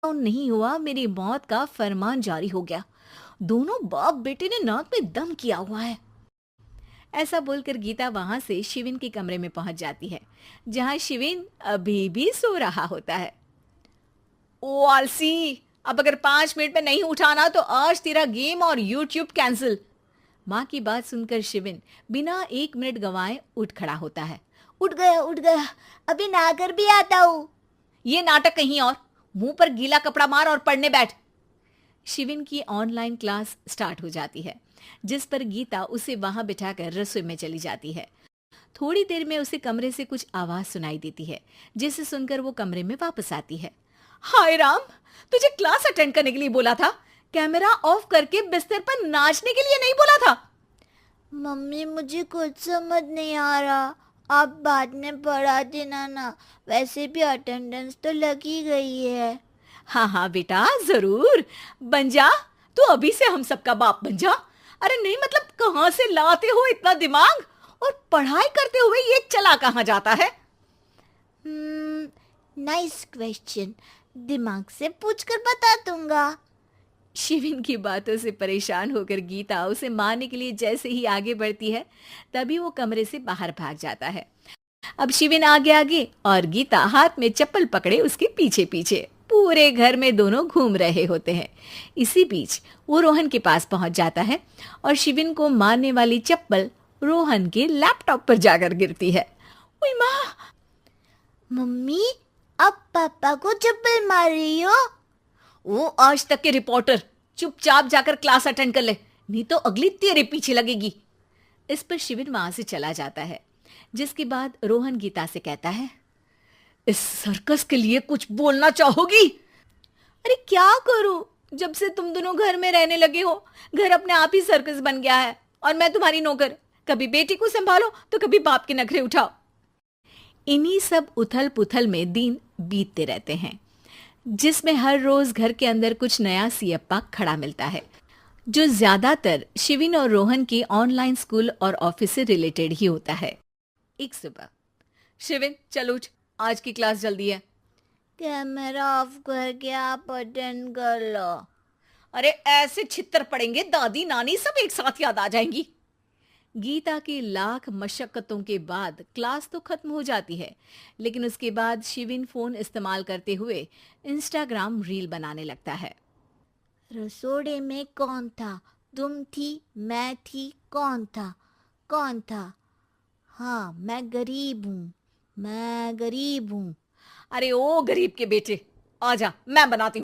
नहीं हुआ, मेरी मौत का फरमान जारी हो गया। दोनों बाप बेटे ने नाक में दम किया हुआ है। ऐसा बोलकर गीता वहां से शिविन के कमरे में पहुंच जाती है, जहां शिविन अभी भी सो रहा होता है। ओ आलसी, अब अगर 5 मिनट में नहीं उठाना तो आज तेरा गेम और यूट्यूब कैंसिल। माँ की बात सुनकर शिविन बिना 1 मिनट गंवाए उठ खड़ा होता है। उठ गया, अभी नहाकर भी आता हूँ। ये नाटक कहीं और, मुंह पर गीला कपड़ा मार और पढ़ने बैठ। शिविन की ऑनलाइन क्लास स्टार्ट हो जाती है, जिस पर गीता उसे वहां बिठाकर रसोई में चली जाती है। थोड़ी देर में उसे कमरे से कुछ आवाज सुनाई देती है, जिसे सुनकर वो कमरे में वापस आती है। हाय राम, तुझे क्लास अटेंड करने के लिए बोला था, कैमरा ऑफ करके बिस्तर पर नाचने के लिए नहीं बोला था। मम्मी मुझे कुछ समझ नहीं आ रहा, आप बाद में पढ़ा देना ना। वैसे भी अटेंडेंस तो लगी गई है। हाँ हाँ बेटा, जरूर बन जा। तू अभी से हम सबका बाप बन जा। अरे नहीं मतलब, कहाँ से लाते हो इतना दिमाग, और पढ़ाई करते हुए ये चला कहाँ जाता है। नाइस क्वेश्चन, दिमाग से पूछकर बता दूंगा। शिविन की बातों से परेशान होकर गीता उसे मारने के लिए जैसे ही आगे बढ़ती है, तभी वो कमरे से बाहर भाग जाता है। अब शिविन आगे आगे और गीता हाथ में चप्पल पकड़े उसके पीछे पीछे पूरे घर में दोनों घूम रहे होते हैं। इसी बीच वो रोहन के पास पहुंच जाता है और शिविन को मारने वाली चप्पल रोहन के लैपटॉप पर जाकर गिरती है। ओए माँ! मम्मी, अब पापा को चप्पल मार रही हो? वो आज तक के रिपोर्टर, चुपचाप जाकर क्लास अटेंड कर ले, नहीं तो अगली तेरे पीछे लगेगी। इस पर शिविन वहां से चला जाता है, जिसके बाद रोहन गीता से कहता है, इस सर्कस के लिए कुछ बोलना चाहोगी? अरे क्या करूं, जब से तुम दोनों घर में रहने लगे हो, घर अपने आप ही सर्कस बन गया है और मैं तुम्हारी नौकर। कभी बेटी को संभालो तो कभी बाप के नखरे उठाओ। इन्हीं सब उथल पुथल में दिन बीतते रहते हैं, जिसमें हर रोज घर के अंदर कुछ नया सियप्पा खड़ा मिलता है, जो ज्यादातर शिविन और रोहन के ऑनलाइन स्कूल और ऑफिस से रिलेटेड ही होता है। एक सुबह, शिविन चल उठ, आज की क्लास जल्दी है। कैमरा ऑफ करके आप अटेंड कर लो। अरे ऐसे छित्तर पड़ेंगे, दादी नानी सब एक साथ याद आ जाएंगी। गीता की लाख मशक्कतों के बाद क्लास तो खत्म हो जाती है, लेकिन उसके बाद शिविन फोन इस्तेमाल करते हुए इंस्टाग्राम रील बनाने लगता है। रसोड़े में कौन था? तुम थी, मैं थी, कौन था? कौन था? हाँ, मैं गरीब हूँ, मैं गरीब हूँ। अरे ओ गरीब के बेटे, आजा मैं बनाती हूँ।